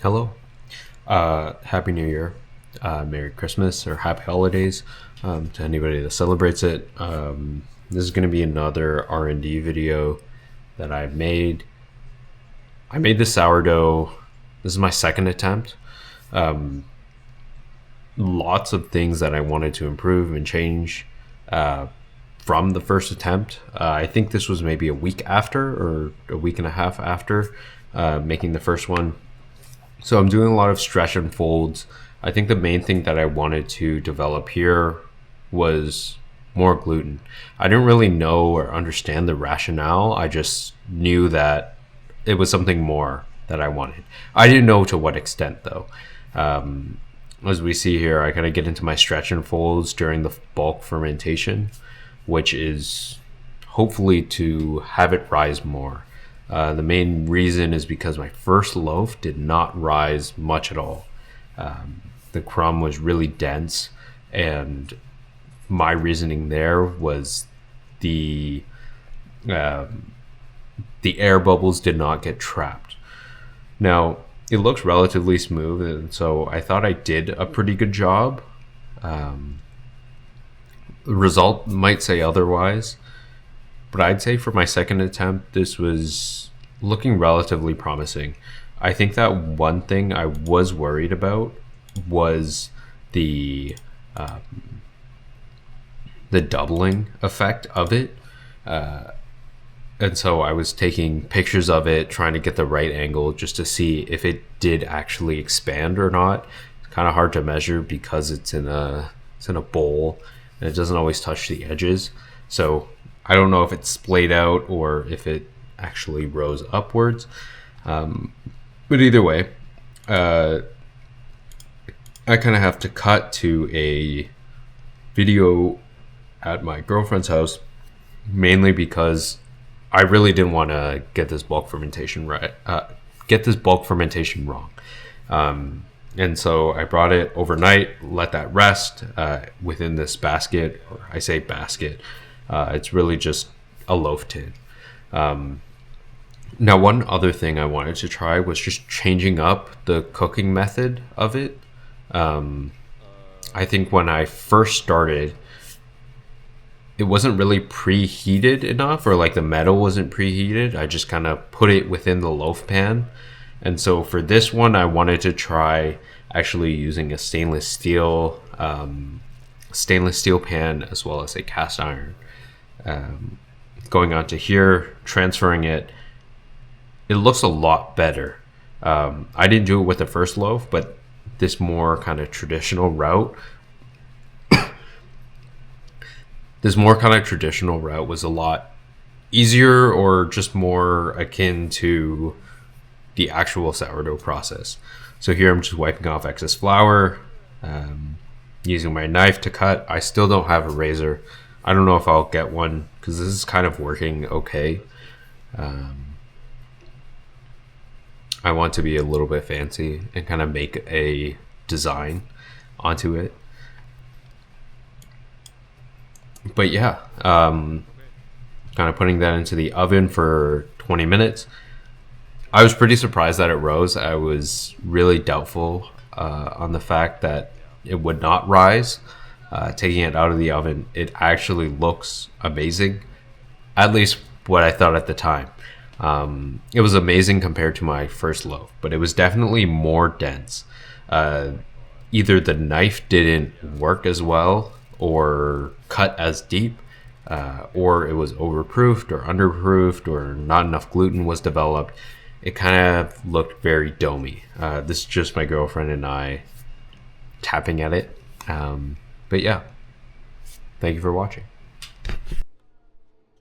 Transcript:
Hello. Happy New Year. Merry Christmas or Happy Holidays to anybody that celebrates it. This is going to be another R&D video that I've made. I made the sourdough. This is my second attempt. Lots of things that I wanted to improve and change from the first attempt. I think this was maybe a week after or a week and a half after making the first one. So I'm doing a lot of stretch and folds. I think the main thing that I wanted to develop here was more gluten. I didn't really know or understand the rationale. I just knew that it was something more that I wanted. I didn't know to what extent though. As we see here, I kind of get into my stretch and folds during the bulk fermentation, which is hopefully to have it rise more. The main reason is because my first loaf did not rise much at all. The crumb was really dense, and my reasoning there was the air bubbles did not get trapped. Now, it looks relatively smooth, and so I thought I did a pretty good job. The result might say otherwise, but I'd say for my second attempt, this was looking relatively promising. I think that one thing I was worried about was the doubling effect of it. And so I was taking pictures of it, trying to get the right angle just to see if it did actually expand or not. It's kind of hard to measure because it's in a bowl and it doesn't always touch the edges. So I don't know if it's splayed out or if it actually rose upwards. But either way, I kind of have to cut to a video at my girlfriend's house, mainly because I really didn't want to get this bulk fermentation right. Get this bulk fermentation wrong. And so I brought it overnight, let that rest within this basket, or I say basket. It's really just a loaf tin. Now, one other thing I wanted to try was just changing up the cooking method of it. I think when I first started, it wasn't really preheated enough, or like the metal wasn't preheated. I just kind of put it within the loaf pan. And so for this one, I wanted to try actually using a stainless steel pan as well as a cast iron. Going onto here, transferring it, it looks a lot better. I didn't do it with the first loaf, but this more kind of traditional route was a lot easier, or just more akin to the actual sourdough process. So here I'm just wiping off excess flour, using my knife to cut. I still don't have a razor. I don't know if I'll get one because this is kind of working okay. I want to be a little bit fancy and kind of make a design onto it. But yeah, kind of putting that into the oven for 20 minutes. I was pretty surprised that it rose. I was really doubtful on the fact that it would not rise. Taking it out of the oven, it actually looks amazing, at least what I thought at the time. It was amazing compared to my first loaf, but it was definitely more dense. Either the knife didn't work as well or cut as deep, or it was overproofed or underproofed, or not enough gluten was developed. It kind of looked very domey. This is just my girlfriend and I tapping at it. But yeah, thank you for watching.